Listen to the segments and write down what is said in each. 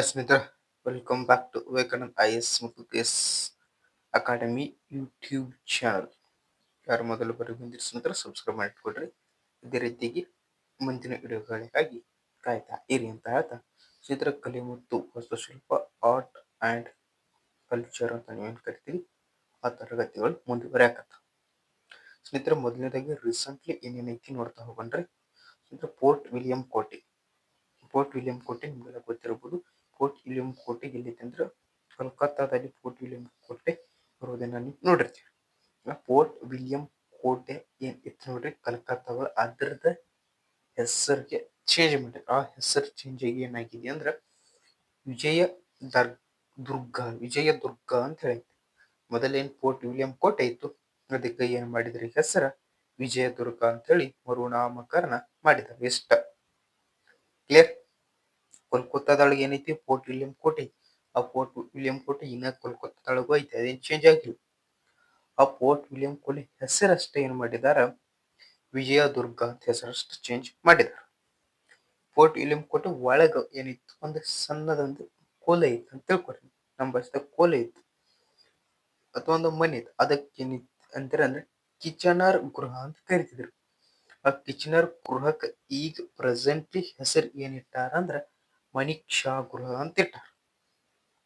ಸ್ನೇಹಿತರೆ, welcome back to Vivekanand IS ಮತ್ತು S academy YouTube channel. ಯಾರು ಮೊದಲು ಬರೀ ಬಂದಿರೋ ಸ್ನೇಹಿತರೆ ಸಬ್ಸ್ಕ್ರೈಬ್ ಮಾಡಿಕೊಡ್ರಿ. ಇದೇ ರೀತಿಯಾಗಿ ಮುಂದಿನ ವಿಡಿಯೋಗಳಿಗಾಗಿ ಕಾಯ್ತಾ ಇರಿ ಅಂತ ಹೇಳ್ತಾ, ಸ್ನೇಹಿತರೆ, ಕಲೆ ಮತ್ತು ವಾಸ್ತುಶಿಲ್ಪ, ಆರ್ಟ್ ಆ್ಯಂಡ್ ಕಲ್ಚರ್ ಅಂತ ನೀವೇನು ಕರಿತೀವಿ ಆ ತರಗತಿಗಳು ಮುಂದುವರಿಯಾಕತ್ತ. ಸ್ನೇಹಿತರೆ, ಮೊದಲನೇದಾಗಿ ರೀಸೆಂಟ್ಲಿ ಏನೇನೈತಿ ನೋಡ್ತಾ ಹೋಗಣ್ರಿ. ಸ್ನೇಹಿತರೆ, ಪೋರ್ಟ್ ವಿಲಿಯಂ ಕೋಟೆ ನಿಮಗೆಲ್ಲ ಗೊತ್ತಿರಬಹುದು. ಪೋರ್ಟ್ ವಿಲಿಯಂ ಕೋಟೆ ಎಲ್ಲಿದೆ ಅಂದ್ರೆ ಕೋಲ್ಕತ್ತಾದಲ್ಲಿ ಪೋರ್ಟ್ ವಿಲಿಯಂ ಕೋಟೆ ಬರೋದನ್ನ ನೀವು ನೋಡಿರ್ತೀವಿ. ಪೋರ್ಟ್ ವಿಲಿಯಂ ಕೋಟೆ ಏನ್ ಇತ್ತು ನೋಡ್ರಿ ಕಲ್ಕತ್ತಾವ, ಅದ್ರದ ಹೆಸರಿಗೆ ಚೇಂಜ್ ಮಾಡಿ ಆ ಹೆಸರು ಚೇಂಜ್ ಆಗಿ ಏನಾಗಿದೆ ಅಂದ್ರೆ ವಿಜಯದುರ್ಗ ಅಂತ ಹೇಳೈತಿ. ಮೊದಲೇನ್ ಪೋರ್ಟ್ ವಿಲಿಯಂ ಕೋಟೆ ಇತ್ತು, ಅದಕ್ಕೆ ಏನ್ ಮಾಡಿದ್ರಿ ಹೆಸರ ವಿಜಯದುರ್ಗ ಅಂತ ಹೇಳಿ ಮರುನಾಮಕರಣ ಮಾಡಿದ್ದಾರೆ. ಇಷ್ಟ ಕ್ಲಿಯರ್. ಕೋಲ್ಕತ್ತಾದೊಳಗೆ ಏನೈತಿ ಪೋರ್ಟ್ ವಿಲಿಯಂ ಕೋಟೆ. ಆ ಪೋರ್ಟ್ ವಿಲಿಯಂ ಕೋಟೆ ಇನ್ನ ಕೋಲ್ಕತ್ತಾದೊಳಗೂ ಐತಿ, ಅದೇನು ಚೇಂಜ್ ಆಗಿಲ್ಲ. ಆ ಪೋರ್ಟ್ ವಿಲಿಯಂ ಕೋಟೆ ಹೆಸರಷ್ಟೇ ಏನ್ ಮಾಡಿದಾರ ವಿಜಯದುರ್ಗ ಅಂತ ಹೆಸರಷ್ಟು ಚೇಂಜ್ ಮಾಡಿದಾರ. ಪೋರ್ಟ್ ವಿಲಿಯಂ ಕೋಟೆ ಒಳಗ ಏನಿತ್ತು ಒಂದು ಸಣ್ಣದೊಂದು ಕೋಲೆ ಇತ್ತು ಅಂತ ತಿಳ್ಕೊರಿ. ನಮ್ಮ ಭಾಷೆದಾಗ ಕೋಲೆ ಇತ್ತು ಅಥವಾ ಒಂದು ಮನೆ ಇತ್ತು. ಅದಕ್ಕೆ ಏನಿತ್ತು ಅಂದ್ರೆ ಕಿಚನರ್ ಗೃಹ ಅಂತ ಕರಿತಿದ್ರು. ಆ ಕಿಚನರ್ ಗೃಹಕ್ಕೆ ಈಗ ಪ್ರೆಸೆಂಟ್ಲಿ ಹೆಸರು ಏನಿಟ್ಟಾರ ಅಂದ್ರ ಮಣಿಕ್ಷಾ ಗೃಹ ಅಂತ ಇಟ್ಟಾರ.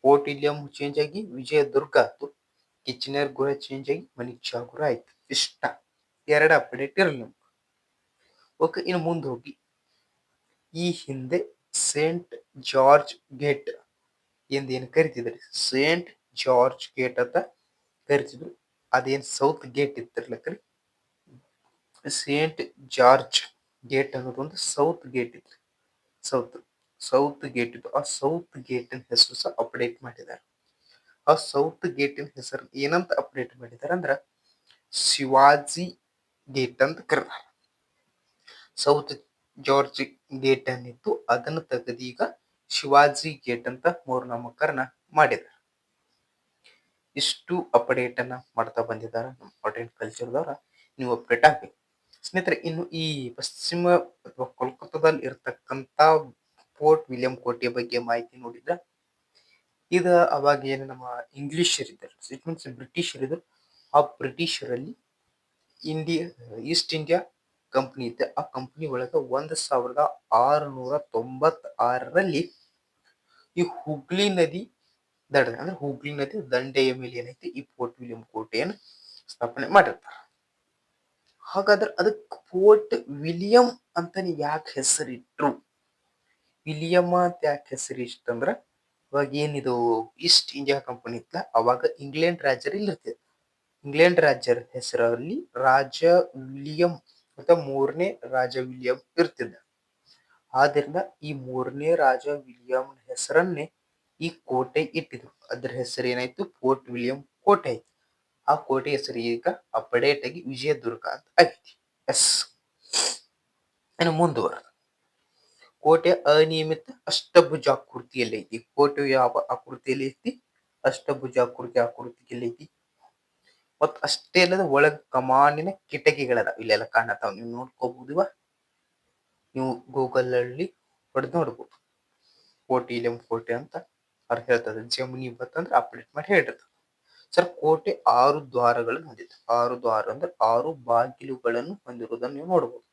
ಪೋರ್ಟ್ ವಿಲಿಯಂ ಚೇಂಜ್ ಆಗಿ ವಿಜಯದುರ್ಗ ಆಯ್ತು, ಕಿಚನರ್ ಗೃಹ ಚೇಂಜ್ ಆಗಿ ಮಣಿಕ್ಷಾ ಗೃಹ ಆಯ್ತು. ಇಷ್ಟ ಎರಡು ಅಪ್ಡೇಟ್ ಇರಲಿ ನಿಮ್ಗೆ. ಓಕೆ, ಇನ್ನು ಮುಂದೆ ಹೋಗಿ, ಈ ಹಿಂದೆ ಸೇಂಟ್ ಜಾರ್ಜ್ ಗೇಟ್ ಎಂದೇನು ಕರಿತಿದ್ರಿ, ಸೇಂಟ್ ಜಾರ್ಜ್ ಗೇಟ್ ಅಂತ ಕರಿತಿದ್ರು. ಅದೇನ್ ಸೌತ್ ಗೇಟ್ ಇತ್ತಿರ್ಲಕ್ರಿ, ಸೇಂಟ್ ಜಾರ್ಜ್ ಗೇಟ್ ಅನ್ನೋದು ಒಂದು ಸೌತ್ ಗೇಟ್ ಇತ್ತು. ಸೌತ್ ಗೇಟ್ ಇತ್ತು. ಆ ಸೌತ್ ಗೇಟಿನ ಹೆಸರು ಸಹ ಅಪ್ಡೇಟ್ ಮಾಡಿದ್ದಾರೆ. ಆ ಸೌತ್ ಗೇಟಿನ ಹೆಸರು ಏನಂತ ಅಪ್ಡೇಟ್ ಮಾಡಿದ್ದಾರೆ ಅಂದ್ರ ಶಿವಾಜಿ ಗೇಟ್ ಅಂತ ಕರೀತಾರೆ. ಸೌತ್ ಜಾರ್ಜ್ ಗೇಟ್ ಅನ್ನಿತ್ತು, ಅದನ್ನು ತೆಗೆದು ಈಗ ಶಿವಾಜಿ ಗೇಟ್ ಅಂತ ಮರುನಾಮಕರಣ ಮಾಡಿದ್ದಾರೆ. ಇಷ್ಟು ಅಪ್ಡೇಟ್ ಅನ್ನ ಮಾಡ್ತಾ ಬಂದಿದ್ದಾರೆ ನಮ್ಮ ಆರ್ಟ್ ಅಂಡ್ ಕಲ್ಚರ್ದವರ. ನೀವು ಅಪ್ಡೇಟ್ ಆಗ್ಬೇಕು ಸ್ನೇಹಿತರೆ. ಇನ್ನು ಈ ಪಶ್ಚಿಮ ಅಥವಾ ಕೋಲ್ಕತ್ತಾದಲ್ಲಿ ಇರತಕ್ಕಂತ ಪೋರ್ಟ್ ವಿಲಿಯಂ ಕೋಟೆಯ ಬಗ್ಗೆ ಮಾಹಿತಿ ನೋಡಿದ್ರ, ಇದು ಅವಾಗ ಏನು ನಮ್ಮ ಇಂಗ್ಲಿಷರಿದ್ದರು, ಇಟ್ ಮೀನ್ಸ್ ಬ್ರಿಟಿಷರಿದ್ದರು. ಆ ಬ್ರಿಟಿಷರಲ್ಲಿ ಈಸ್ಟ್ ಇಂಡಿಯಾ ಕಂಪನಿ ಇತ್ತು. ಆ ಕಂಪನಿ ಒಳಗೆ 1696ರಲ್ಲಿ ಈ ಹುಗ್ಲಿ ನದಿ ದಂಡೆಯ ಮೇಲೆ ಏನೈತಿ ಈ ಪೋರ್ಟ್ ವಿಲಿಯಂ ಕೋಟೆಯನ್ನು ಸ್ಥಾಪನೆ ಮಾಡಿರ್ತಾರೆ. ಹಾಗಾದ್ರೆ ಅದಕ್ಕೆ ಪೋರ್ಟ್ ವಿಲಿಯಂ ಅಂತಾನೆ ಯಾಕೆ ಹೆಸರಿಟ್ರು? ವಿಲಿಯಂ ಅಂತ ಯಾಕೆ ಹೆಸರು ಇಷ್ಟಂದ್ರ, ಅವಾಗ ಏನಿದು ಈಸ್ಟ್ ಇಂಡಿಯಾ ಕಂಪನಿ ಇತ್ತ, ಅವಾಗ ಇಂಗ್ಲೆಂಡ್ ರಾಜ್ಯರು ಇಲ್ಲಿರ್ತದೆ. ಇಂಗ್ಲೆಂಡ್ ರಾಜ್ಯರ ಹೆಸರಲ್ಲಿ ರಾಜ ವಿಲಿಯಂ ಅಥವಾ ಮೂರನೇ ರಾಜ ವಿಲಿಯಂ ಇರ್ತಿದ್ದ. ಆದ್ರಿಂದ ಈ ಮೂರನೇ ರಾಜ ವಿಲಿಯಂ ಹೆಸರನ್ನೇ ಈ ಕೋಟೆ ಇಟ್ಟಿದ್ರು. ಅದ್ರ ಹೆಸರು ಏನಾಯ್ತು ಪೋರ್ಟ್ ವಿಲಿಯಂ ಕೋಟೆ ಆಯ್ತು. ಆ ಕೋಟೆ ಹೆಸರು ಈಗ ಅಪ್ಡೇಟ್ ಆಗಿ ವಿಜಯದುರ್ಗ ಅಂತ ಆಗೈತಿ. ಎಸ್. ಇನ್ನು ಮುಂದುವರ, ಕೋಟೆ ಅನಿಯಮಿತ ಅಷ್ಟಭುಜಾಕೃತಿಯಲ್ಲಿ ಐತಿ. ಕೋಟೆ ಯಾವ ಆಕೃತಿಯಲ್ಲಿ ಐತಿ? ಆಕೃತಿಯಲ್ಲಿ ಐತಿ. ಮತ್ ಅಷ್ಟೇ ಅಲ್ಲದ ಒಳಗ ಕಮಾನಿನ ಕಿಟಕಿಗಳದ ಇಲ್ಲೆಲ್ಲ ಕಾಣತಾವ, ನೀವು ನೋಡ್ಕೋಬಹುದು. ನೀವು ಗೂಗಲ್ ಅಲ್ಲಿ ಹೊಡೆದು ನೋಡ್ಬೋದು. ಪೋರ್ಟ್ ವಿಲಿಯಂ ಕೋಟೆ ಅಂತ ಅವ್ರು ಹೇಳ್ತದೆ. ಜಮಿನಿ ಬತ್ತಂದ್ರೆ ಅಪ್ಡೇಟ್ ಮಾಡಿ ಹೇಳಿರ್ತದೆ. ಸರ್, ಕೋಟೆ 6 ದ್ವಾರಗಳನ್ನು ಹೊಂದಿದೆ. 6 ದ್ವಾರ ಅಂದ್ರೆ 6 ಬಾಗಿಲುಗಳನ್ನು ಹೊಂದಿರುವುದನ್ನು ನೀವು ನೋಡಬಹುದು.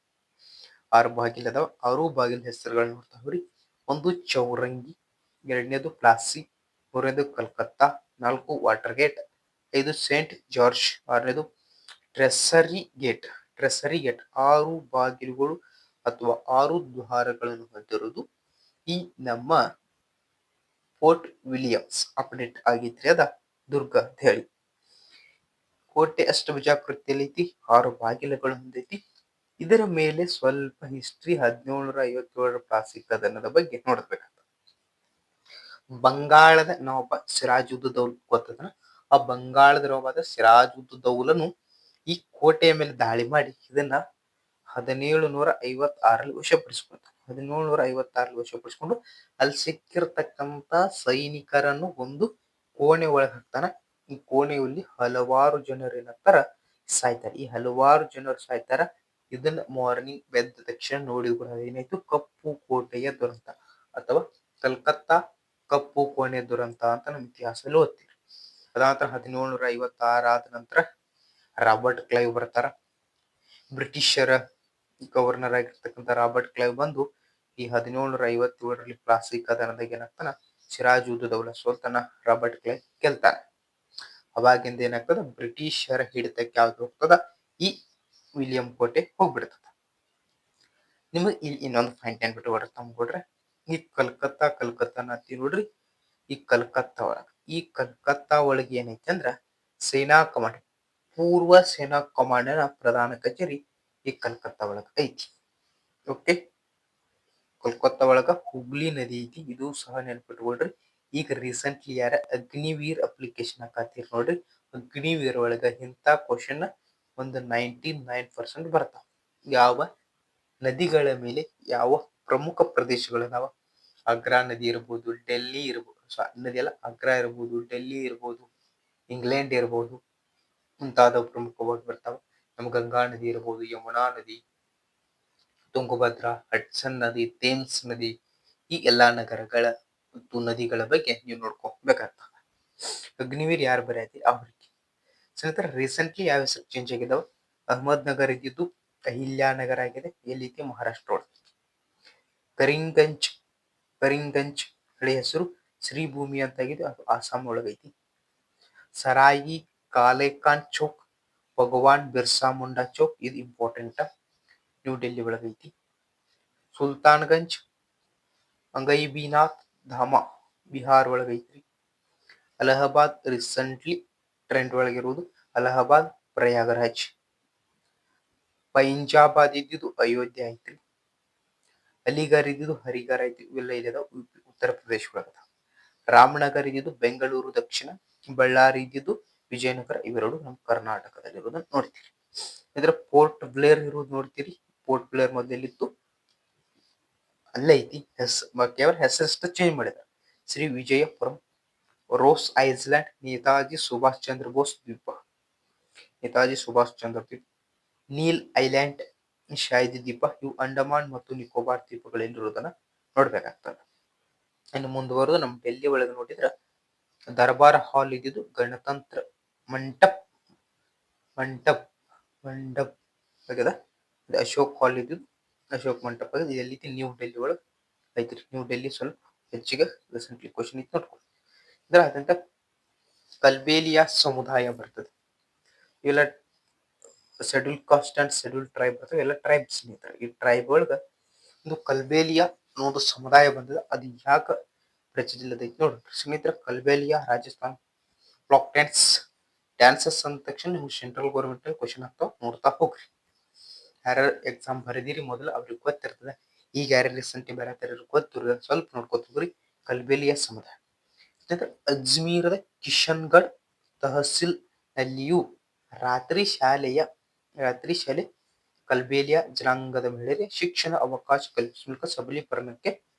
6 ಬಾಗಿಲು ಅದಾವ. 6 ಬಾಗಿಲ ಹೆಸರುಗಳು ನೋಡ್ತಾ ಹೋಗ್ರಿ. ಒಂದು ಚೌರಂಗಿ, ಎರಡನೇದು ಪ್ಲಾಸಿ, ಮೂರನೇದು Calcutta, 4 water gate, 5 Saint George, 6ನೇದು ಟ್ರೆಸರಿ ಗೇಟ್. 6 ಬಾಗಿಲುಗಳು ಅಥವಾ 6 ದ್ವಾರಗಳನ್ನು ಹೊಂದಿರುವುದು ಈ ನಮ್ಮ ಪೋರ್ಟ್ ವಿಲಿಯಮ್ಸ್. ಅಪ್ಡೇಟ್ ಆಗಿದ್ರಿ ಅದ ದುರ್ಗ ಅಂತ ಹೇಳಿ. ಕೋಟೆ ಅಷ್ಟಭುಜಾಕೃತಿಯಲ್ಲಿ ಐತಿ, 6 ಬಾಗಿಲುಗಳು ಹೊಂದೈತಿ. ಇದರ ಮೇಲೆ ಸ್ವಲ್ಪ ಹಿಸ್ಟ್ರಿ 1757ರ ಪ್ಲಾಸಿ ಕದನದ ಬಗ್ಗೆ ನೋಡ್ಬೇಕಂತ. ಬಂಗಾಳದ ನವಾಬ ಸಿರಾಜುದ್ ದೌಲ್ ಗೊತ್ತದ. ಆ ಬಂಗಾಳದ ನವಾಬಾದ ಸಿರಾಜುದ್ ದೌಲನು ಈ ಕೋಟೆಯ ಮೇಲೆ ದಾಳಿ ಮಾಡಿ ಇದನ್ನ 1756ರಲ್ಲಿ ವಶಪಡಿಸಿಕೊಂಡ. 1756ರಲ್ಲಿ ವಶಪಡಿಸಿಕೊಂಡು ಅಲ್ಲಿ ಸಿಕ್ಕಿರ್ತಕ್ಕಂತ ಸೈನಿಕರನ್ನು ಒಂದು ಕೋಣೆ ಒಳಗೆ ಹಾಕ್ತಾನ. ಈ ಕೋಣೆಯಲ್ಲಿ ಹಲವಾರು ಜನರು ಏನಾಗ್ತಾರ ಸಾಯ್ತಾರೆ. ಈ ಹಲವಾರು ಜನರು ಸಾಯ್ತಾರ. ಇದನ್ನ ಮಾರ್ನಿಂಗ್ ಎದ್ದ ತಕ್ಷಣ ನೋಡಿ ಏನಾಯ್ತು, ಕಪ್ಪು ಕೋಟೆಯ ದುರಂತ ಅಥವಾ ಕಲ್ಕತ್ತಾ ಕಪ್ಪು ಕೋಣೆ ದುರಂತ ಅಂತ ನಮ್ಮ ಇತಿಹಾಸದಲ್ಲಿ ಓದ್ತೀವಿ. ಅದಾದ 1756 ಆದ ನಂತರ ರಾಬರ್ಟ್ ಕ್ಲೈವ್ ಬರ್ತಾರ. ಬ್ರಿಟಿಷರ ಗವರ್ನರ್ ಆಗಿರ್ತಕ್ಕಂಥ ರಾಬರ್ಟ್ ಕ್ಲೈವ್ ಬಂದು ಈ 1757ರಲ್ಲಿ ಪ್ಲಾಸಿ ಕದನದಾಗ ಏನಾಗ್ತಾನ, ಸಿರಾಜ್ ಉದ್ ದೌಲಾ ಸೋಲ್ತಾನ, ರಾಬರ್ಟ್ ಕ್ಲೈವ್ ಗೆಲ್ತಾನೆ. ಅವಾಗಿಂದ ಏನಾಗ್ತದ, ಬ್ರಿಟಿಷರ ಹಿಡಿತಕ್ಕೆ ಯಾವ್ದು ಹೋಗ್ತದ, ಈ ವಿಲಿಯಂ ಕೋಟೆ ಹೋಗ್ಬಿಡ್ತದ. ನಿಮಗೆ ಇಲ್ಲಿ ಇನ್ನೊಂದು ಪಾಯಿಂಟ್ ಏನ್ಬಿಟ್ಟು ಹೊರಗೆ ತಂದ್ಕೊಡ್ರೆ, ಈ ಕಲ್ಕತ್ತಾ ಅಂತೀವಿ ನೋಡ್ರಿ. ಈ ಕಲ್ಕತ್ತಾ ಒಳಗೆ ಏನೈತಿ ಅಂದ್ರ ಸೇನಾ ಕಮಾಂಡ್, ಪೂರ್ವ ಸೇನಾ ಕಮಾಂಡ್ನ ಪ್ರಧಾನ ಕಚೇರಿ ಈ ಕಲ್ಕತ್ತಾ ಒಳಗ ಐತಿ. ಓಕೆ, ಕೋಲ್ಕತ್ತಾ ಒಳಗ ಹುಬ್ಳಿ ನದಿ ಐತಿ, ಇದು ಸಹ ನೆನ್ಪಿಟ್ಕೊಳ್ರಿ. ಈಗ ರೀಸೆಂಟ್ಲಿ ಯಾರ ಅಗ್ನಿವೀರ್ ಅಪ್ಲಿಕೇಶನ್ ಹಾಕತ್ತೀರಿ ನೋಡ್ರಿ, ಅಗ್ನಿವೀರ್ ಒಳಗ ಇಂಥ ಕ್ವಶನ್ ಒಂದು 99% ಬರ್ತಾವ. ಯಾವ ನದಿಗಳ ಮೇಲೆ ಯಾವ ಪ್ರಮುಖ ಪ್ರದೇಶಗಳದಾವ, ಆಗ್ರಾ ನದಿ ಇರ್ಬೋದು, ಡೆಲ್ಲಿ ಇರ್ಬೋದು, ನದಿ ಅಲ್ಲ, ಆಗ್ರಾ ಇರ್ಬೋದು, ಡೆಲ್ಲಿ ಇರ್ಬೋದು, ಇಂಗ್ಲೆಂಡ್ ಇರ್ಬೋದು, ಮುಂತಾದವು ಪ್ರಮುಖವಾಗಿ ಬರ್ತಾವ. ನಮ್ಮ ಗಂಗಾ ನದಿ ಇರ್ಬೋದು, ಯಮುನಾ ನದಿ, ತುಂಗಭದ್ರಾ, ಹಡ್ಸನ್ ನದಿ, ಥೇಮ್ಸ್ ನದಿ, ಈ ಎಲ್ಲಾ ನಗರಗಳ ಮತ್ತು ನದಿಗಳ ಬಗ್ಗೆ ನೀವು ನೋಡ್ಕೋಬೇಕಾಗ್ತದೆ. ಅಗ್ನಿವೀರ್ ಯಾರು ಬರೆಯತಿ ಅವ್ರಿಗೆ. ಸ್ನೇಹಿತರೆ, ರೀಸೆಂಟ್ಲಿ ಯಾವ ಹೆಸರು ಚೇಂಜ್ ಆಗಿದಾವ, ಅಹಮದ್ ನಗರ್ ಇದ್ದಿದ್ದು ಅಹಿಲ್ಯಾ ನಗರ ಆಗಿದೆ, ಎಲ್ಲಿತಿ ಮಹಾರಾಷ್ಟ್ರ ಒಳಗೆ. ಕರಿಂಗಂಜ್ ಹಳೆ ಹೆಸರು ಶ್ರೀಭೂಮಿ ಅಂತ ಆಗಿದೆ, ಅದು ಆಸಾಂ ಒಳಗೈತಿ. ಸರಾಯಿ ಕಾಲೇಖಾನ್ ಚೌಕ್, ಭಗವಾನ್ ಬಿರ್ಸಾ ಮುಂಡಾ ಚೌಕ್, ಇದು ಇಂಪಾರ್ಟೆಂಟ್, ನ್ಯೂ ಡೆಲ್ಲಿ ಒಳಗೈತಿ. ಸುಲ್ತಾನ್ಗಂಜ್ ಅಂಗೈಬಿನಾಥ್ ಧಾಮ ಬಿಹಾರ್ ಒಳಗೈತ್ರಿ. ಅಲಹಾಬಾದ್ ರೀಸೆಂಟ್ಲಿ ಟ್ರೆಂಡ್ ಒಳಗಿರುವುದು ಅಲಹಾಬಾದ್ ಪ್ರಯಾಗರಾಜ್. ಪೈಂಜಾಬಾದ್ ಇದ್ದಿದ್ದು ಅಯೋಧ್ಯೆ ಐತ್ರಿ. ಅಲಿಗರ್ ಇದ್ದಿದ್ದು ಹರಿಗರ್ ಐತಿ, ಇವೆಲ್ಲ ಇಲ್ಲದ ಉತ್ತರ ಪ್ರದೇಶ ಒಳಗದ. ರಾಮನಗರ್ ಇದ್ದಿದ್ದು ಬೆಂಗಳೂರು ದಕ್ಷಿಣ, ಬಳ್ಳಾರಿ ಇದ್ದಿದ್ದು ವಿಜಯನಗರ, ಇವೆರಡು ನಮ್ಮ ಕರ್ನಾಟಕದಲ್ಲಿರೋದನ್ನ ನೋಡ್ತೀರಿ. ಇದ್ರ ಪೋರ್ಟ್ ಬ್ಲೇರ್ ಇರೋದು ನೋಡ್ತೀರಿ. ಪೋರ್ಟ್ ಬ್ಲೇರ್ ಮೊದಲಿತ್ತು, ಅಲ್ಲೇ ಐತಿ. ಹೆಸರಷ್ಟು ಚೇಂಜ್ ಮಾಡಿದ್ದಾರೆ, ಶ್ರೀ ವಿಜಯಪುರಂ. ರೋಸ್ ಐಲ್ಯಾಂಡ್ ನೇತಾಜಿ ಸುಭಾಷ್ ಚಂದ್ರ ಬೋಸ್ ದ್ವೀಪ, ನೇತಾಜಿ ಸುಭಾಷ್ ಚಂದ್ರ ದ್ವೀಪ. ನೀಲ್ ಐಲ್ಯಾಂಡ್ ಶಾಹಿದಿ ದ್ವೀಪ, ಇವು ಅಂಡಮಾನ್ ಮತ್ತು ನಿಕೋಬಾರ್ ದ್ವೀಪಗಳಲ್ಲಿರುವುದನ್ನ ನೋಡ್ಬೇಕಾಗ್ತದೆ. ಇನ್ನು ಮುಂದುವರೆದು ನಮ್ಮ ಡೆಲ್ಲಿ ಒಳಗೆ ನೋಡಿದ್ರ ದರ್ಬಾರ್ ಹಾಲ್ ಇದ್ದಿದ್ದು ಗಣತಂತ್ರ ಮಂಟಪ್ ಆಗ್ಯದ. ಅಶೋಕ್ ಹಾಲ್ ಇದ್ದಿದ್ದು ಅಶೋಕ್ ಮಂಟಪ ಆಗ್ಯದ. ಎಲ್ಲಿ ನ್ಯೂ ಡೆಲ್ಲಿ ಒಳಗೆ ಐತ್ರಿ. ನ್ಯೂ ಡೆಲ್ಲಿ ಸ್ವಲ್ಪ ಹೆಚ್ಚಿಗೆ ರೀಸೆಂಟ್ಲಿ ಕ್ವಶನ್ ಇತ್ತು ನೋಡ್ಕೊಳ್ಳಿ. ಇದ್ರ ಅದಂತ ಕಲ್ಬೇಲಿಯಾ ಸಮುದಾಯ ಬರ್ತದೆ. ಇವೆಲ್ಲ schedule caste and schedule tribe ಬರ್ತವೆ, ಎಲ್ಲ ಟ್ರೈಬ್ ಸ್ನೇಹಿತರೆ. ಈ ಟ್ರೈಬ್ ಒಳಗ ಒಂದು ಕಲ್ಬೇಲಿಯಾ ಅನ್ನೋದು ಸಮುದಾಯ ಬಂದದ. ಅದು ಯಾಕೆ ಪ್ರಚಲಿತದೈತಿ ನೋಡ್ರಿ ಸ್ನೇಹಿತರೆ. ಕಲ್ಬೇಲಿಯಾ ರಾಜಸ್ಥಾನ್ ಬ್ಲಾಕ್ ಡ್ಯಾನ್ಸಸ್ ಅಂದ ತಕ್ಷಣ ನಿಮ್ಗೆ ಸೆಂಟ್ರಲ್ ಗೌರ್ಮೆಂಟ್ ಕ್ವಶನ್ ಆಗ್ತಾವ, ನೋಡ್ತಾ ಹೋಗ್ರಿ. ಯಾರ್ಯಾರು ಎಕ್ಸಾಮ್ ಬರೆದಿರಿ ಮೊದಲು ಅವ್ರಿಗೆ ಗೊತ್ತಿರ್ತದೆ. ಈಗ ಯಾರು ರೀಸೆಂಟ್ಲಿ ಬರತ್ತಾರ ಗೊತ್ತಿರ, ಸ್ವಲ್ಪ ನೋಡ್ಕೊತ ಹೋಗ್ರಿ. ಕಲ್ಬೇಲಿಯಾ ಸಮುದಾಯ ಅಜ್ಮೀರದ ಕಿಶನ್ಗಢ್ ತಹಸಿಲ್ ನಲ್ಲಿಯೂ ರಾತ್ರಿ ಶಾಲೆ ಕಲ್ಬೇಲಿಯಾ ಜನಾಂಗದ ಮಹಿಳೆಯರಿಗೆ ಶಿಕ್ಷಣ ಅವಕಾಶ ಕಲ್ಪಿಸುವ ಮೂಲಕ ಸಬಲೀಕರಣಕ್ಕೆ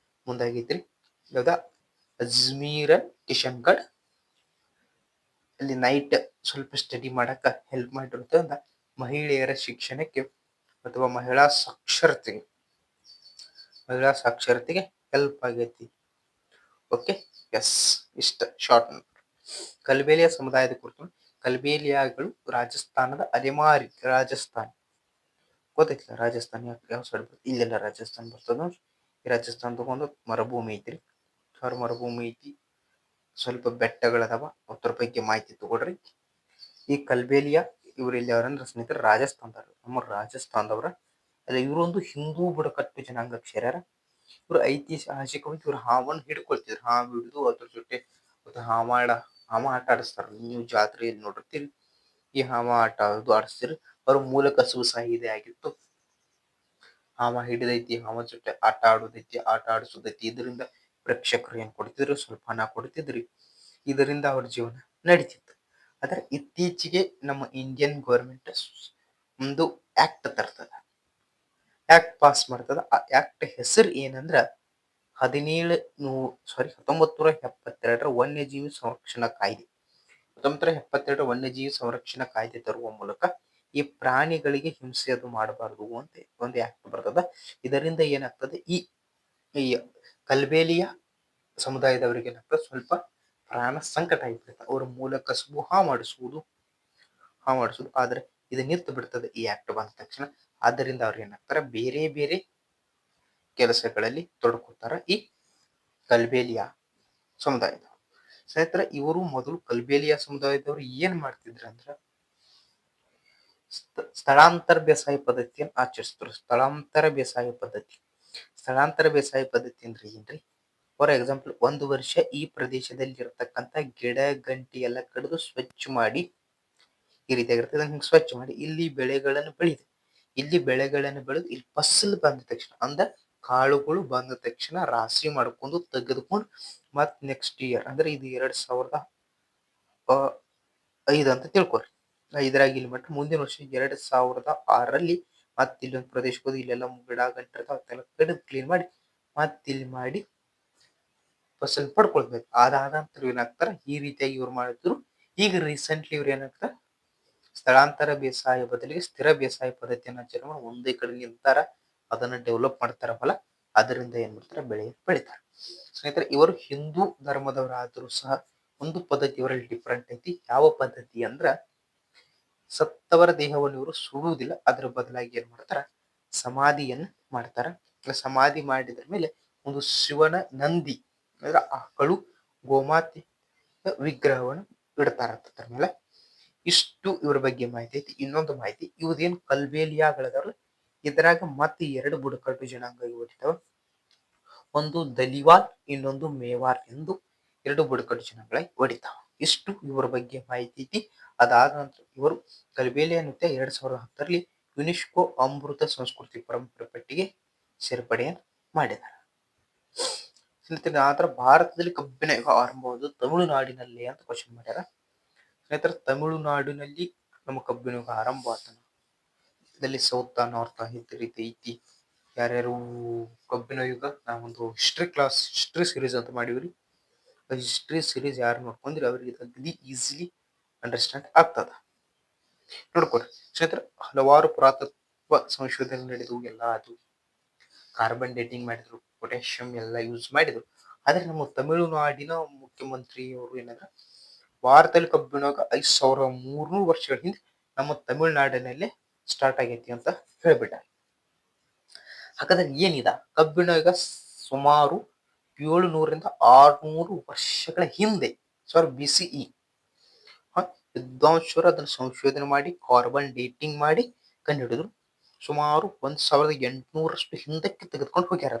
ಮುಂದಾಗೈತ್ರಿ. ಇವಾಗ ಅಜ್ಮೀರ ಕಿಶನ್ಗಢ್ ಅಲ್ಲಿ ನೈಟ್ ಸ್ವಲ್ಪ ಸ್ಟಡಿ ಮಾಡಕ ಹೆಲ್ಪ್ ಮಾಡಿರೋದ್ರಿಂದ ಮಹಿಳೆಯರ ಶಿಕ್ಷಣಕ್ಕೆ ಅಥವಾ ಮಹಿಳಾ ಸಾಕ್ಷರತೆಗೆ ಹೆಲ್ಪ್ ಆಗೈತಿ. ಓಕೆ, ಎಸ್, ಇಷ್ಟ ಶಾರ್ಟ್. ಕಲ್ಬೇಲಿಯಾ ಸಮುದಾಯದ ಕುರಿತು, ಕಲ್ಬೇಲಿಯಾಗಳು ರಾಜಸ್ಥಾನದ ಅಲೆಮಾರಿ, ರಾಜಸ್ಥಾನ್ ಗೊತ್ತೈತಿಲ್ಲ, ರಾಜಸ್ಥಾನ್ ಯಾವ ಸೈಡ್ ಬರ್ತದೆ, ಇಲ್ಲೆಲ್ಲ ರಾಜಸ್ಥಾನ್ ಬರ್ತದ ನೋಡ್ರಿ. ಈ ರಾಜಸ್ಥಾನ್ ತಗೊಂಡು ಮರುಭೂಮಿ ಐತ್ರಿ, ಮರುಭೂಮಿ ಐತಿ, ಸ್ವಲ್ಪ ಬೆಟ್ಟಗಳದಾವ, ಅದ್ರ ಬಗ್ಗೆ ಮಾಹಿತಿ ತಗೊಳ್ರಿ. ಈ ಕಲ್ಬೇಲಿಯಾ ಇವ್ರು ಇಲ್ಲಿ ಅವರಂದ್ರೆ ಸ್ನೇಹಿತರೆ ರಾಜಸ್ಥಾನದವ್ರು, ನಮ್ಮ ರಾಜಸ್ಥಾನದವ್ರ. ಅಲ್ಲ, ಇವರು ಒಂದು ಹಿಂದೂ ಬುಡಕಟ್ಟು ಜನಾಂಗಕ್ಕೆ ಸೇರ್ಯಾರ. ಇವರು ಐತಿಹಾಸಿಕವಾಗಿ ಇವ್ರು ಹಾವನ್ನು ಹಿಡ್ಕೊಳ್ತಿದ್ರು. ಹಾವು ಹಿಡಿದು ಅದ್ರ ಜೊತೆ ಹಾವ ಆಟ ಆಡಿಸ್ತಾರ. ನೀವು ಜಾತ್ರೆಯಲ್ಲಿ ನೋಡಿರ್ತೀರಿ, ಈ ಹಾವ ಆಟ ಆಡಿಸ್ತೀರಿ. ಅವ್ರ ಮೂಲ ಕಸುಬು ಸಹ ಇದೇ ಆಗಿತ್ತು. ಹಾವ ಹಿಡಿದೈತಿ, ಹಾವ ಜೊತೆ ಆಟ ಆಡೋದೈತಿ, ಆಟ ಆಡಿಸೋದೈತಿ. ಇದರಿಂದ ಪ್ರೇಕ್ಷಕರು ಏನ್ ಕೊಡ್ತಿದ್ರು, ಸ್ವಲ್ಪ ಹಣ ಕೊಡ್ತಿದ್ರಿ. ಇದರಿಂದ ಅವ್ರ ಜೀವನ ನಡೀತಿತ್ತು. ಆದ್ರೆ ಇತ್ತೀಚೆಗೆ ನಮ್ಮ ಇಂಡಿಯನ್ ಗೌರ್ಮೆಂಟ್ ಒಂದು ಆಕ್ಟ್ ತರ್ತದ, ಆಕ್ಟ್ ಪಾಸ್ ಮಾಡ್ತದ. ಆ ಆಕ್ಟ್ ಹೆಸರು ಏನಂದ್ರ 1972 ವನ್ಯಜೀವಿ ಸಂರಕ್ಷಣಾ ಕಾಯ್ದೆ. 1972 ವನ್ಯಜೀವಿ ಸಂರಕ್ಷಣಾ ಕಾಯ್ದೆ ತರುವ ಮೂಲಕ ಈ ಪ್ರಾಣಿಗಳಿಗೆ ಹಿಂಸೆ ಅದು ಮಾಡಬಾರದು ಅಂತ ಒಂದು ಆಕ್ಟ್ ಬರ್ತದ. ಇದರಿಂದ ಏನಾಗ್ತದೆ, ಈ ಕಲ್ಬೇಲಿಯಾ ಸಮುದಾಯದವರಿಗೆ ಏನಾಗ್ತದೆ ಸ್ವಲ್ಪ ಪ್ರಾಣ ಸಂಕಟ ಆಗಿಬಿಡುತ್ತೆ. ಅವರ ಮೂಲ ಕಸುಬು ಮಾಡಿಸುವುದು ಆದ್ರೆ ಇದು ನಿಂತು ಬಿಡ್ತದೆ ಈ ಆಕ್ಟ್ ಬಂದ ತಕ್ಷಣ. ಆದ್ದರಿಂದ ಅವ್ರು ಏನಾಗ್ತಾರೆ ಬೇರೆ ಬೇರೆ ಕೆಲಸಗಳಲ್ಲಿ ತೊಡ್ಕೊತಾರ ಈ ಕಲ್ಬೇಲಿಯಾ ಸಮುದಾಯದವರು. ಸ್ನೇಹಿತರೆ ಇವರು ಮೊದಲು ಕಲ್ಬೇಲಿಯಾ ಸಮುದಾಯದವರು ಏನ್ ಮಾಡ್ತಿದ್ರು ಅಂದ್ರ ಸ್ಥಳಾಂತರ ಬೇಸಾಯ ಪದ್ಧತಿಯನ್ನು ಆಚರಿಸಿದ್ರು. ಸ್ಥಳಾಂತರ ಬೇಸಾಯ ಪದ್ಧತಿ ಅಂದ್ರೆ ಏನ್ರಿ? ಫಾರ್ ಎಕ್ಸಾಂಪಲ್ ಒಂದು ವರ್ಷ ಈ ಪ್ರದೇಶದಲ್ಲಿ ಇರತಕ್ಕಂತ ಗಿಡ ಗಂಟಿ ಎಲ್ಲ ಕಡಿದು ಸ್ವಚ್ಛ ಮಾಡಿ ಈ ರೀತಿಯಾಗಿರ್ತದೆ ಹಿಂಗೆ ಸ್ವಚ್ಛ ಮಾಡಿ ಇಲ್ಲಿ ಬೆಳೆಗಳನ್ನು ಬೆಳೆದು ಇಲ್ಲಿ ಫಸಲು ಬಂದ ತಕ್ಷಣ ಅಂದ್ರ ಕಾಳುಗಳು ಬಂದ ತಕ್ಷಣ ರಾಶಿ ಮಾಡ್ಕೊಂಡು ತೆಗೆದುಕೊಂಡು ಮತ್ ನೆಕ್ಸ್ಟ್ ಇಯರ್ ಅಂದ್ರೆ ಇದು 2005 ಅಂತ ತಿಳ್ಕೊರಿ. ಇದ್ರಾಗ ಇಲ್ಲಿ ಮಟ್ಟ ಮುಂದಿನ ವರ್ಷ 2006ರಲ್ಲಿ ಮತ್ತೆ ಇಲ್ಲೊಂದು ಪ್ರದೇಶಕ್ಕೆ ಹೋಗಿ ಇಲ್ಲೆಲ್ಲ ಗಿಡ ಗಂಟಿರ್ತಾವ ಅದೆಲ್ಲ ಕಡಿದು ಕ್ಲೀನ್ ಮಾಡಿ ಇಲ್ಲಿ ಮಾಡಿ ಫಸಲ್ ಪಡ್ಕೊಳ್ಬೇಕು. ಅದಾದ ನಂತರ ಏನಾಗ್ತಾರ ಈ ರೀತಿಯಾಗಿ ಇವ್ರು ಮಾಡಿದ್ರು. ಈಗ ರೀಸೆಂಟ್ಲಿ ಇವ್ರು ಏನಾಗ್ತಾರ ಸ್ಥಳಾಂತರ ಬೇಸಾಯ ಬದಲಿಗೆ ಸ್ಥಿರ ಬೇಸಾಯ ಪದ್ಧತಿಯನ್ನು ಆಚರಣೆ ಮಾಡಿ ಒಂದೇ ಕಡೆ ನಿಲ್ತಾರ, ಅದನ್ನ ಡೆವಲಪ್ ಮಾಡ್ತಾರ ಹೊಲ, ಅದರಿಂದ ಏನ್ ಮಾಡ್ತಾರ ಬೆಳೆ ಬೆಳಿತಾರ. ಸ್ನೇಹಿತರೆ ಇವರು ಹಿಂದೂ ಧರ್ಮದವರಾದ್ರೂ ಸಹ ಒಂದು ಪದ್ಧತಿ ಇವರಲ್ಲಿ ಡಿಫ್ರೆಂಟ್ ಐತಿ. ಯಾವ ಪದ್ಧತಿ ಅಂದ್ರ ಸತ್ತವರ ದೇಹವನ್ನು ಇವರು ಸುಡುವುದಿಲ್ಲ, ಅದರ ಬದಲಾಗಿ ಏನ್ ಮಾಡ್ತಾರ ಸಮಾಧಿಯನ್ನ ಮಾಡ್ತಾರ. ಸಮಾಧಿ ಮಾಡಿದ್ರ ಮೇಲೆ ಒಂದು ಶಿವನ ನಂದಿ ಅಂದ್ರೆ ಆಕಳು ಗೋಮಾತೆ ವಿಗ್ರಹವನ್ನು ಇಡ್ತಾರ ಅದರ ಮೇಲೆ. ಇಷ್ಟು ಇವ್ರ ಬಗ್ಗೆ ಮಾಹಿತಿ ಐತಿ. ಇನ್ನೊಂದು ಮಾಹಿತಿ ಇವ್ರದೇನು ಕಲ್ಬೇಲಿಯಾಗಳದಾವ್ರಲ್ಲ ಇದ್ರಾಗ ಮತ್ತೆ 2 ಬುಡಕಟ್ಟು ಜನಾಂಗ ಇರ್ತಾವ. ಒಂದು ದಲಿವಾಲ್ ಇನ್ನೊಂದು ಮೇವಾರ್ ಎಂದು 2 ಬುಡಕಟ್ಟು ಜನಾಂಗಗಳಾಗಿ ಹೊಡಿತಾವ. ಇಷ್ಟು ಇವರ ಬಗ್ಗೆ ಮಾಹಿತಿ ಐತಿ. ಅದಾದ ನಂತರ ಇವರು ಕಲ್ಬೇಲಿಯಾ ನೃತ್ಯ 2010ರಲ್ಲಿ ಯುನೆಸ್ಕೋ ಅಮೃತ ಸಂಸ್ಕೃತಿ ಪರಂಪರೆ ಪಟ್ಟಿಗೆ ಸೇರ್ಪಡೆಯನ್ನು ಮಾಡಿದ್ದಾರೆ. ಆತರ ಭಾರತದಲ್ಲಿ ಕಬ್ಬಿನ ಯುಗ ಆರಂಭವಾದ ತಮಿಳುನಾಡಿನಲ್ಲಿ ಅಂತ ಕ್ವಶನ್ ಮಾಡ್ಯಾರ. ಸ್ನೇಹಿತರೆ ತಮಿಳುನಾಡಿನಲ್ಲಿ ನಮ್ಮ ಕಬ್ಬಿನ ಯುಗ ಆರಂಭ ಆತನ ಇದರಲ್ಲಿ ಸೌತ್ ನಾರ್ತ್ ರೀತಿ ಐತಿ. ಯಾರ್ಯಾರು ಕಬ್ಬಿನ ಯುಗ ನಾವೊಂದು ಹಿಸ್ಟ್ರಿ ಸೀರೀಸ್ ಅಂತ ಮಾಡಿವ್ರಿ. ಹಿಸ್ಟ್ರಿ ಸೀರೀಸ್ ಯಾರು ನೋಡ್ಕೊಂಡ್ರಿ ಅವ್ರಿಗೆ ಅಗದಿ ಈಸಿಲಿ ಅಂಡರ್ಸ್ಟ್ಯಾಂಡ್ ಆಗ್ತದ. ನೋಡ್ಕೊರಿ ಸ್ನೇಹಿತರೆ ಹಲವಾರು ಪುರಾತತ್ವ ಸಂಶೋಧನೆ ನಡೆದು ಎಲ್ಲ ಅದು ಕಾರ್ಬನ್ ಡೇಟಿಂಗ್ ಮಾಡಿದ್ರು, ಪೊಟ್ಯಾಷಿಯಂ ಎಲ್ಲ ಯೂಸ್ ಮಾಡಿದ್ರು. ಆದ್ರೆ ನಮ್ಮ ತಮಿಳುನಾಡಿನ ಮುಖ್ಯಮಂತ್ರಿ ಅವರು ಏನಂದ್ರ ಭಾರತದಲ್ಲಿ ಕಬ್ಬಿನ 5300 ವರ್ಷಗಳ ಹಿಂದೆ ನಮ್ಮ ತಮಿಳುನಾಡಿನಲ್ಲೇ ಸ್ಟಾರ್ಟ್ ಆಗೈತಿ ಅಂತ ಹೇಳ್ಬಿಟ್ಟ. ಹಾಗಾದ್ರೆ ಏನಿದ ಕಬ್ಬಿಣ ಯುಗ ಸುಮಾರು 700ರಿಂದ 600 ವರ್ಷಗಳ ಹಿಂದೆ BCE ವಿದ್ವಾಂಸರು ಅದನ್ನು ಸಂಶೋಧನೆ ಮಾಡಿ ಕಾರ್ಬನ್ ಡೇಟಿಂಗ್ ಮಾಡಿ ಕಂಡುಹಿಡಿದ್ರು. ಸುಮಾರು 1800ರಷ್ಟು ಹಿಂದಕ್ಕೆ ತೆಗೆದುಕೊಂಡು ಹೋಗ್ಯಾರ.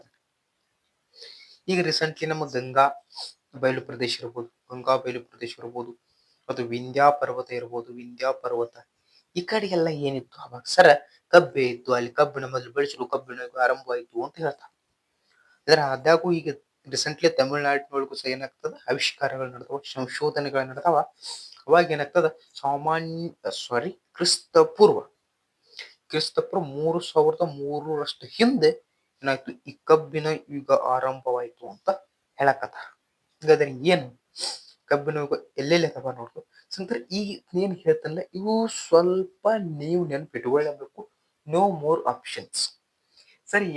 ಈಗ ರೀಸೆಂಟ್ಲಿ ನಮ್ಮ ಗಂಗಾ ಬಯಲು ಪ್ರದೇಶ ಇರ್ಬೋದು ಮತ್ತು ವಿಂಧ್ಯ ಪರ್ವತ ಈ ಕಡೆ ಎಲ್ಲ ಏನಿತ್ತು ಅವಾಗ ಕಬ್ಬೆ ಇತ್ತು, ಅಲ್ಲಿ ಕಬ್ಬಿಣ ಮೊದಲು ಬೆಳೆಸಲು ಕಬ್ಬಿಣ ಆರಂಭವಾಯಿತು ಅಂತ ಹೇಳ್ತಾರೆ. ಇದರ ಆದಾಗೂ ಈಗ ರೀಸೆಂಟ್ಲಿ ತಮಿಳುನಾಡಿನೊಳಗೂ ಸಹ ಏನಾಗ್ತದ ಆವಿಷ್ಕಾರಗಳು ನಡೆದವ, ಸಂಶೋಧನೆಗಳು ನಡೆದವ. ಅವಾಗ ಏನಾಗ್ತದ ಕ್ರಿಸ್ತಪೂರ್ವ 3300ರಷ್ಟು ಹಿಂದೆ ಏನಾಯ್ತು ಈ ಕಬ್ಬಿನ ಯುಗ ಆರಂಭವಾಯ್ತು ಅಂತ ಹೇಳಕತ್ತಾರ. ಹಾಗಾದ್ರೆ ಏನು ಕಬ್ಬಿನ ಯುಗ ಎಲ್ಲೆಲ್ಲಿ ಅಥವಾ ನೋಡ್ಕೊ. ಈಗ ಏನ್ ಹೇಳ್ತಲ್ಲ ಇವು ಸ್ವಲ್ಪ ನೀವು ನೆನಪಿಟ್ಕೊಳ್ಳಬೇಕು. No more options.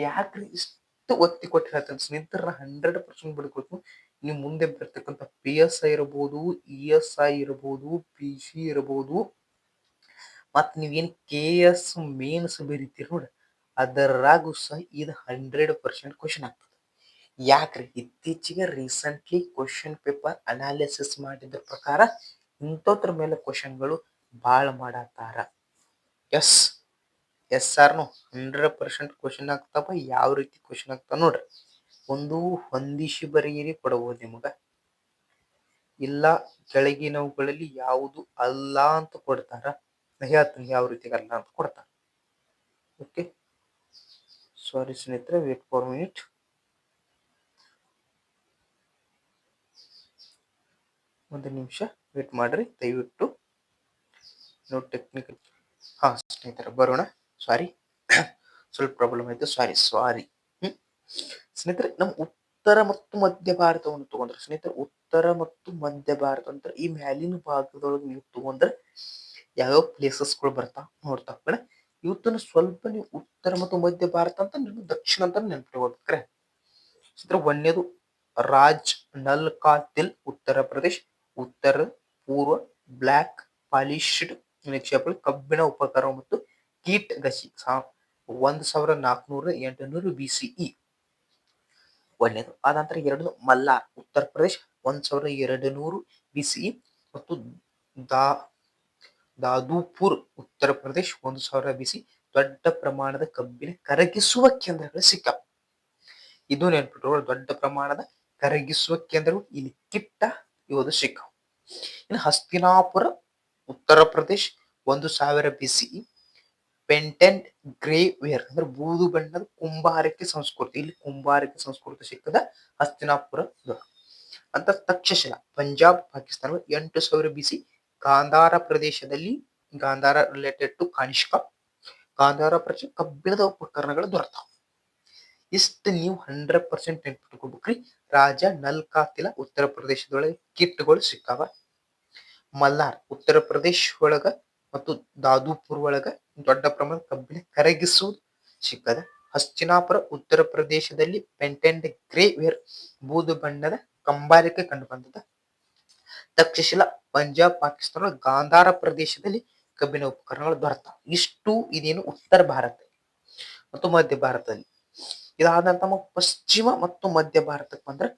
ಯಾಕ್ರಿ ಇಷ್ಟು ಒತ್ತಿ ಕೊಟ್ಟು ಹೇಳ್ತಾನೆ ಸ್ನೇಹಿತರ 100% ಬಿಡ್ಕೊಳ್ತು. ನೀವು ಮುಂದೆ ಬರ್ತಕ್ಕಂಥ PSI ಇರಬಹುದು, ESI ಇರಬಹುದು, PC ಇರಬಹುದು, ಮತ್ ನೀವೇನ್ KS ಮೇನ್ಸ್ ಬರೀತೀರಿ ನೋಡ್ರಿ ಅದರಾಗೂ ಸಹ ಇದು 100% ಕ್ವಶನ್ ಆಗ್ತದೆ. ಯಾಕ್ರಿ ಇತ್ತೀಚೆಗೆ ರೀಸೆಂಟ್ಲಿ ಕ್ವಶನ್ ಪೇಪರ್ ಅನಾಲಿಸಿಸ್ ಮಾಡಿದ ಪ್ರಕಾರ ಇಂಥದ್ರ ಮೇಲೆ ಕ್ವಶನ್ಗಳು ಬಾಳ ಮಾಡತ್ತಾರ. ಎಸ್ ಆರ್ನು 100% ಕ್ವಶನ್ ಆಗ್ತಾವ. ಯಾವ ರೀತಿ ಕ್ವಶನ್ ಆಗ್ತಾವ ನೋಡ್ರಿ. ಒಂದು ಹೊಂದಿಸಿ ಬರೆಯಿರಿ ಕೊಡಬಹುದು ನಿಮಗ, ಇಲ್ಲ ಕೆಳಗಿನವುಗಳಲ್ಲಿ ಯಾವುದು ಅಲ್ಲ ಅಂತ ಕೊಡ್ತಾರ. ಹೇಳ್ತೀನಿ ಯಾವ ರೀತಿ ಅಲ್ಲ ಅಂತ ಕೊಡ್ತಾರ. ಓಕೆ, ಸಾರಿ ಸ್ನೇಹಿತರೆ, ವೇಟ್ ಫಾರ್ ಮಿನಿಟ್. ಒಂದು ನಿಮಿಷ ವೇಟ್ ಮಾಡ್ರಿ ದಯವಿಟ್ಟು. No technical. ಸ್ನೇಹಿತರೆ ಬರೋಣ. ಸಾರಿ ಸ್ವಲ್ಪ ಪ್ರಾಬ್ಲಮ್ ಆಯ್ತು. ಸಾರಿ. ಸ್ನೇಹಿತರೆ ನಮ್ಮ ಉತ್ತರ ಮತ್ತು ಮಧ್ಯ ಭಾರತವನ್ನು ತಗೊಂಡ್ರೆ ಸ್ನೇಹಿತರೆ ಉತ್ತರ ಮತ್ತು ಮಧ್ಯ ಭಾರತ ಅಂತ ಈ ಮ್ಯಾಲಿನ ಭಾಗದೊಳಗೆ ನೀವು ತಗೊಂಡ್ರೆ ಯಾವ್ಯಾವ ಪ್ಲೇಸಸ್ಗಳು ಬರ್ತಾವ ನೋಡ್ತಾ ಹೋಗೋಣ. ಇವತ್ತನ್ನು ಸ್ವಲ್ಪ ನೀವು ಉತ್ತರ ಮತ್ತು ಮಧ್ಯ ಭಾರತ ಅಂತ ದಕ್ಷಿಣ ಅಂತ ನೆನಪಿಟ್ಕೋಬೇಕ್ರೆ. ಸ್ನೇಹಿತರೆ ಒಂದೇದು ರಾಜ್ ನಲ್ ಕಾ ತಿಲ್ ಉತ್ತರ ಪ್ರದೇಶ್. ಉತ್ತರ ಪೂರ್ವ ಬ್ಲಾಕ್ ಪಾಲಿಶ್ಡ್ ನಿಕ್ಷೇಪಗಳು ಕಬ್ಬಿಣ ಉಪಕರಣ ಮತ್ತು ಕೀಟ್ ಗಸಿ 1400 BCE. ಒಂದನೇದು. ಆ ನಂತರ ಎರಡು ಮಲ್ಲಾರ್ ಉತ್ತರ ಪ್ರದೇಶ್ 1200 BCE ಮತ್ತು ದಾ ದಾದೂಪುರ್ ಉತ್ತರ ಪ್ರದೇಶ್ 1000 BC. ದೊಡ್ಡ ಪ್ರಮಾಣದ ಕಬ್ಬಿಣ ಕರಗಿಸುವ ಕೇಂದ್ರಗಳು ಸಿಕ್ಕವು. ಇದು ನೆನಪಿಟ್ಟುಕೊಳ್ಳಿ, ದೊಡ್ಡ ಪ್ರಮಾಣದ ಕರಗಿಸುವ ಕೇಂದ್ರಗಳು ಇಲ್ಲಿ ಕಿಟ್ಟ ಇವುದು ಸಿಕ್ಕವು. ಇನ್ನು Hastinapur Uttar Pradesh 1000 BCE. ಪೆಂಟೆಂಟ್ grey wear ಅಂದ್ರೆ ಬೂದು ಬಣ್ಣದ ಕುಂಬಾರಿಕೆ ಸಂಸ್ಕೃತಿ, ಇಲ್ಲಿ ಕುಂಬಾರಿಕೆ ಸಂಸ್ಕೃತಿ ಸಿಕ್ಕದ ಹಸ್ತಿನಾಪುರ. ಅಂತ ತಕ್ಷಶಿಲಾ ಪಂಜಾಬ್ ಪಾಕಿಸ್ತಾನ 8000 BC. ಗಾಂಧಾರ ಪ್ರದೇಶದಲ್ಲಿ, ಗಾಂಧಾರ ರಿಲೇಟೆಡ್ ಟು ಕಾನಿಷ್ಕ, ಗಾಂಧಾರ ಪ್ರದೇಶ ಕಬ್ಬಿಣದ ಉಪಕರಣಗಳು ದೊರೆತಾವ. ಇಷ್ಟು ನೀವು 100% ನೆನ್ಪಿಟ್ಕೋಬೇಕ್ರಿ. ರಾಜ ನಲ್ ಕಾ ತಿಲ ಉತ್ತರ ಪ್ರದೇಶದೊಳಗೆ ಕಿಟ್ಗಳು ಸಿಕ್ಕಾವ. ಮಲ್ಲಾರ್ ಉತ್ತರ ಪ್ರದೇಶ್ ಒಳಗ ಮತ್ತು ದಾದೂಪುರ್ ಒಳಗ ದೊಡ್ಡ ಪ್ರಮಾಣದ ಕಬ್ಬಿಣ ಕರಗಿಸುವುದು ಸಿಕ್ಕದ. ಹಸ್ತಿನಾಪುರ ಉತ್ತರ ಪ್ರದೇಶದಲ್ಲಿ ಪೆಂಟೆಂಟ್ ಗ್ರೇ ವೇರ್ ಬೂದು ಬಣ್ಣದ ಕಂಬಾರಿಕೆ ಕಂಡು ಬಂದದ. ತಕ್ಷಶಿಲಾ ಪಂಜಾಬ್ ಪಾಕಿಸ್ತಾನ ಗಾಂಧಾರ ಪ್ರದೇಶದಲ್ಲಿ ಕಬ್ಬಿಣ ಉಪಕರಣಗಳು ದೊರೆತಾವ. ಇಷ್ಟು ಇದೇನು ಉತ್ತರ ಭಾರತ ಮತ್ತು ಮಧ್ಯ ಭಾರತದಲ್ಲಿ. ಇದಾದ ನಂತರ ಪಶ್ಚಿಮ ಮತ್ತು ಮಧ್ಯ ಭಾರತಕ್ಕೆ ಬಂದ್ರೆ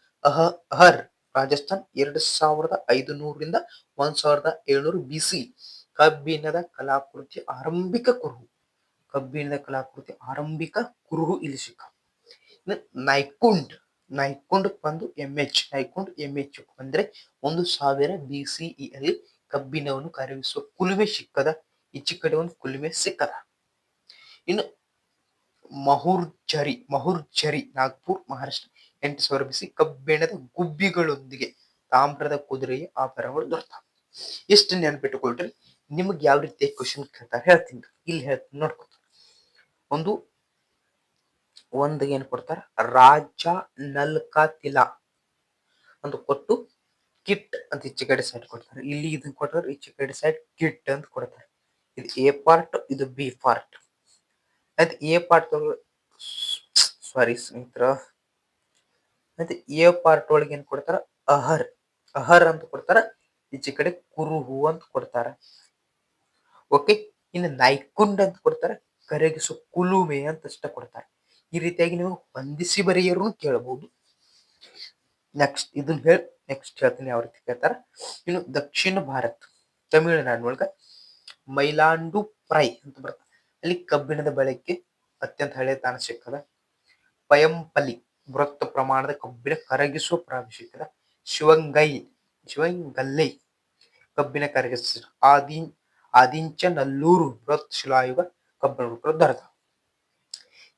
ಅಹರ್ ರಾಜಸ್ಥಾನ್ 2500 1700 BC. ಕಬ್ಬಿಣದ ಕಲಾಕೃತಿ ಆರಂಭಿಕ ಕುರುಹು, ಕಬ್ಬಿಣದ ಕಲಾಕೃತಿ ಆರಂಭಿಕ ಕುರುಹು ಇಲ್ಲಿ ಸಿಕ್ಕ. ನೈಕುಂಡ್, ನೈಕುಂಡ್ ಬಂದು ನೈಕುಂಡ್ ಅಂದ್ರೆ 1000 BCE ಅಲ್ಲಿ ಕಬ್ಬಿಣವನ್ನು ಕರಗಿಸುವ ಕುಲುಮೆ ಸಿಕ್ಕದ. ಈಚೆ ಕಡೆ ಒಂದು ಕುಲುಮೆ ಸಿಕ್ಕದ. ಇನ್ನು ಮಹುರ್ಜರಿ ನಾಗ್ಪುರ್ ಮಹಾರಾಷ್ಟ್ರ 8000 BC. ಕಬ್ಬಿಣದ ಗುಬ್ಬಿಗಳೊಂದಿಗೆ ತಾಮ್ರದ ಕುದುರೆಯ ಆಭರಣಗಳು ದೊರೆತಾವ. ಇಷ್ಟು ನೆನ್ಪಿಟ್ಟುಕೊಳ್ರಿ. ನಿಮ್ಗೆ ಯಾವ ರೀತಿಯ ಕ್ವಶನ್ ಕೇಳ್ತಾರೆ ಹೇಳ್ತೀನಿ, ಇಲ್ಲಿ ಹೇಳ್ತೀನಿ ನೋಡ್ಕೊತ. ಒಂದು ಏನ್ ಕೊಡ್ತಾರ, ರಾಜ ನಲ್ ಕಾ ತಿಲಾ ಅಂತ ಕೊಟ್ಟು ಕಿಟ್ ಅಂತ ಈಚೆ ಕಡೆ ಸೈಡ್ ಕೊಡ್ತಾರೆ. ಇಲ್ಲಿ ಇದನ್ನ ಕೊಡ್ತಾರೆ, ಈಚೆ ಕಡೆ ಸೈಡ್ ಕಿಟ್ ಅಂತ ಕೊಡ್ತಾರೆ. ಇದು ಎ ಪಾರ್ಟ್, ಇದು ಬಿ ಪಾರ್ಟ್. ಅದು ಎ ಪಾರ್ಟ್ ಸಾರಿ ಸ್ನೇಹಿತರ, ಮತ್ತೆ ಎ ಪಾರ್ಟ್ ಒಳಗೆ ಏನ್ ಕೊಡ್ತಾರ, ಅಹರ್ ಅಂತ ಕೊಡ್ತಾರ. ಈಚೆ ಕಡೆ ಕುರುಹು ಅಂತ ಕೊಡ್ತಾರ. ಓಕೆ. ಇನ್ನು ನೈಕುಂಡ್ ಅಂತ ಕೊಡ್ತಾರೆ, ಕರಗಿಸು ಕುಲುಮೆ ಅಂತ ಅಷ್ಟ ಕೊಡ್ತಾರೆ. ಈ ರೀತಿಯಾಗಿ ನೀವು ಹೊಂದಿಸಿ ಬರೆಯರು ಕೇಳಬಹುದು. ನೆಕ್ಸ್ಟ್ ಇದನ್ನ ನೆಕ್ಸ್ಟ್ ಹೇಳ್ತೀನಿ ಯಾವ ರೀತಿ ಕೇಳ್ತಾರ. ಇನ್ನು ದಕ್ಷಿಣ ಭಾರತ ತಮಿಳುನಾಡಿನೊಳಗ ಮೈಲಾಂಡು ಪ್ರೈ ಅಂತ ಬರ್ತದೆ. ಅಲ್ಲಿ ಕಬ್ಬಿಣದ ಬಳಕೆ ಅತ್ಯಂತ ಹಳೆಯ ತಾಣ ಸಿಕ್ಕದ. ಪಯಂಪಲಿ ಬೃಹತ್ ಪ್ರಮಾಣದ ಕಬ್ಬಿಣ ಕರಗಿಸುವ ಪ್ರಾರಂಭ ಸಿಕ್ಕದ. ಶಿವಂಗಲ್ಲೈ ಕಬ್ಬಿಣ ಕರಗಿಸ. ಆದಿಂಚನಲ್ಲೂರು ಬೃಹತ್ ಶಿಲಾಯುಗ ಕಬ್ಬಿಣ ದೊರೆತಾವ.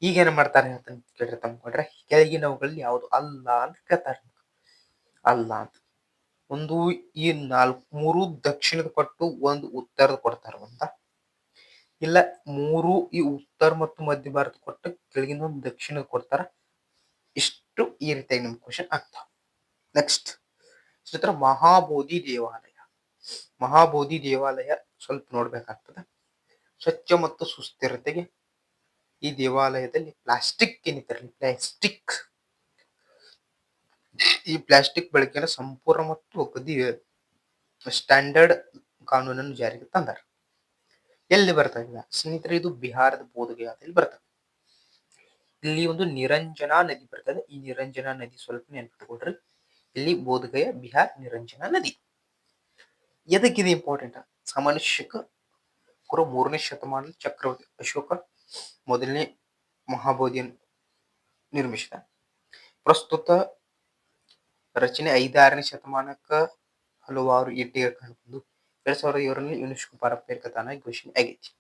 ಈಗ ಏನ್ ಮಾಡ್ತಾರೆ ಅಂತ ಕೇಳ್ರಿ ತಂದ್ಕೊಂಡ್ರೆ, ಕೆಳಗಿನವುಗಳಲ್ಲಿ ಯಾವುದು ಅಲ್ಲ ಅಂತ ಕೇಳ್ತಾರೆ. ಅಲ್ಲ ಅಂತ ಒಂದು ಈ 3 ದಕ್ಷಿಣದ ಕೊಟ್ಟು ಒಂದು ಉತ್ತರದ ಕೊಡ್ತಾರ ಅಂತ, ಇಲ್ಲ 3 ಈ ಉತ್ತರ ಮತ್ತು ಮಧ್ಯ ಭಾರತ ಕೊಟ್ಟು ಕೆಳಗಿನ ಒಂದು ದಕ್ಷಿಣದ ಕೊಡ್ತಾರ. ಇಷ್ಟು ಈ ರೀತಿಯಾಗಿ ನಿಮ್ ಕ್ವಶನ್ ಆಗ್ತಾವ. ನೆಕ್ಸ್ಟ್ ಮಹಾಬೋಧಿ ದೇವಾಲಯ. ಮಹಾಬೋಧಿ ದೇವಾಲಯ ಸ್ವಲ್ಪ ನೋಡ್ಬೇಕಾಗ್ತದೆ. ಸ್ವಚ್ಛ ಮತ್ತು ಸುಸ್ಥಿರತೆಗೆ ಈ ದೇವಾಲಯದಲ್ಲಿ ಪ್ಲಾಸ್ಟಿಕ್ ಏನಿತ್ತರಲಿ, ಈ ಪ್ಲಾಸ್ಟಿಕ್ ಬಳಕೆಯನ್ನು ಸಂಪೂರ್ಣ ಮತ್ತು ಸ್ಟ್ಯಾಂಡರ್ಡ್ ಕಾನೂನನ್ನು ಜಾರಿಗೆ ತಂದಾರ. ಎಲ್ಲಿ ಬರ್ತಾ ಇಲ್ಲ ಸ್ನೇಹಿತರೆ, ಇದು ಬಿಹಾರದ ಬೋಧಗಯಾದಲ್ಲಿ ಬರ್ತದೆ. ಇಲ್ಲಿ ಒಂದು ನಿರಂಜನಾ ನದಿ ಬರ್ತದೆ. ಈ ನಿರಂಜನಾ ನದಿ ಸ್ವಲ್ಪ ನೆನಪಿಟ್ಕೊಡ್ರಿ. ಇಲ್ಲಿ ಬೋಧಗಯ, ಬಿಹಾರ್, ನಿರಂಜನಾ ನದಿ. ಎದಕ್ಕಿದೆ ಇಂಪಾರ್ಟೆಂಟ್? ಸಾಮಾನ್ಯ ಶಕ 3ನೇ ಶತಮಾನದಲ್ಲಿ ಚಕ್ರವರ್ತಿ ಅಶೋಕ ಮೊದಲನೇ ಮಹಾಬೋಧಿಯನ್ನು ನಿರ್ಮಿಸಿದ. ಪ್ರಸ್ತುತ ರಚನೆ 5-6ನೇ ಶತಮಾನಕ್ಕ ಹಲವಾರು ಇಟ್ಟಿಗೆ ಕಂಡುಬಂದು 2007ರಲ್ಲಿ ಯುನೆಸ್ಕೋ ಪಾರಂಪರಿಕ ತಾಣ ಘೋಷಣೆ ಆಗೈತಿ.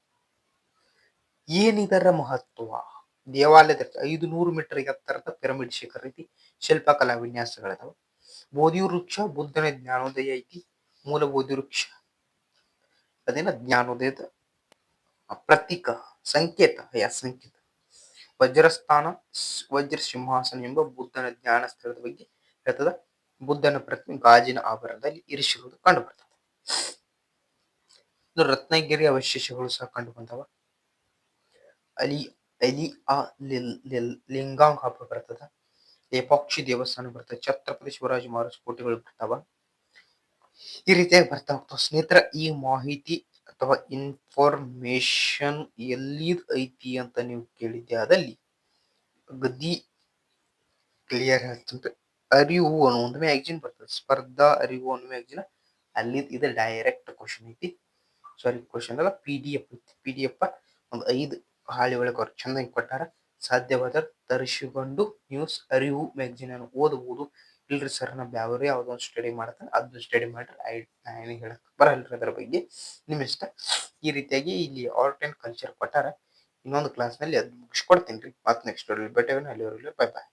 ಏನಿದರ ಮಹತ್ವ? ದೇವಾಲಯದ 500 ಮೀಟರ್ ಎತ್ತರದ ಪಿರಮಿಡ್ ಶಿಖರ ಐತಿ. ಶಿಲ್ಪಕಲಾ ವಿನ್ಯಾಸಗಳದಾವ. ಬೋಧಿ ವೃಕ್ಷ ಬುದ್ಧನ ಜ್ಞಾನೋದಯ ಐತಿ. ಮೂಲ ಬೋಧಿ ವೃಕ್ಷ ಅದೇನ ಜ್ಞಾನೋದಯದ ಪ್ರತೀಕ, ಸಂಕೇತ. ವಜ್ರಸ್ಥಾನ, ವಜ್ರ ಸಿಂಹಾಸನ ಎಂಬ ಬುದ್ಧನ ಜ್ಞಾನ ಸ್ಥಳದ ಬಗ್ಗೆ ಹೇಳ್ತದ. ಬುದ್ಧನ ಪ್ರತಿಮೆ ಗಾಜಿನ ಆಭರಣದಲ್ಲಿ ಇರಿಸಿರುವುದು ಕಂಡು ಬರ್ತದೆ. ರತ್ನಗಿರಿ ಅವಶೇಷಗಳು ಸಹ ಕಂಡು ಬಂದವ. ಲಿಂಗಾಂಗ್ ಹಬ್ಬ ಬರ್ತದ. ಲೇಪಾಕ್ಷಿ ದೇವಸ್ಥಾನ ಬರ್ತದೆ, ಛತ್ರಪತಿ ಶಿವಾಜಿ ಮಹಾರಾಜ್ ಕೋಟೆಗಳು ಬರ್ತಾವ. ಈ ರೀತಿಯಾಗಿ ಬರ್ತಾ ಹೋಗ್ತಾವ ಸ್ನೇಹಿತರ. ಈ ಮಾಹಿತಿ ಅಥವಾ ಇನ್ಫಾರ್ಮೇಶನ್ ಎಲ್ಲಿದ್ ಐತಿ ಅಂತ ನೀವು ಕೇಳಿದ್ದೆ ಆದಲ್ಲಿ ಗದ್ದಿ ಕ್ಲಿಯರ್ ಹೇಳ್ತಂದ್ರೆ ಅರಿವು ಅನ್ನೋ ಒಂದು ಮ್ಯಾಗ್ಜಿನ್ ಬರ್ತದೆ, ಸ್ಪರ್ಧಾ ಅರಿವು ಅನ್ನೋ ಮ್ಯಾಗ್ಜಿನ್. ಅಲ್ಲಿ ಇದು ಡೈರೆಕ್ಟ್ ಕ್ವಶನ್ ಐತಿ. ಸಾರಿ, ಕ್ವಶನ್ ಅಲ್ಲ, PDF ಐತಿ. PDF ಒಂದು 5 ಹಾಳಿ ಒಳಗೆ ಅವ್ರು ಚಂದಾಗಿ ಕೊಟ್ಟಾರ. ಸಾಧ್ಯವಾದ ತರಿಸಿಕೊಂಡು ನ್ಯೂಸ್ ಅರಿವು ಮ್ಯಾಗ್ಜಿನ್ ಅನ್ನು ಓದಬಹುದು. ಇಲ್ರಿ ಸರ್ ನಾ ಬ್ಯಾವ್ರಿ ಯಾವ್ದೋ ಒಂದು ಸ್ಟಡಿ ಮಾಡ್ತಾನೆ, ಅದು ಸ್ಟಡಿ ಮಾಡ್ರಿ. ನಾ ಏನು ಹೇಳಕ್ ಬರಲ್ರಿ ಅದರ ಬಗ್ಗೆ, ನಿಮ್ಮ ಇಷ್ಟ. ಈ ರೀತಿಯಾಗಿ ಇಲ್ಲಿ ಆರ್ಟ್ ಅಂಡ್ ಕಲ್ಚರ್ ಕೊಟ್ಟಾರ. ಇನ್ನೊಂದು ಕ್ಲಾಸ್ನಲ್ಲಿ ಅದು ಮುಗಿಸ್ಕೊಡ್ತೀನಿ ರೀ. ಮತ್ತೆ ನೆಕ್ಸ್ಟ್ ಅಲ್ಲಿವರೆಗೂ ಬೈ ಬಾಯ್.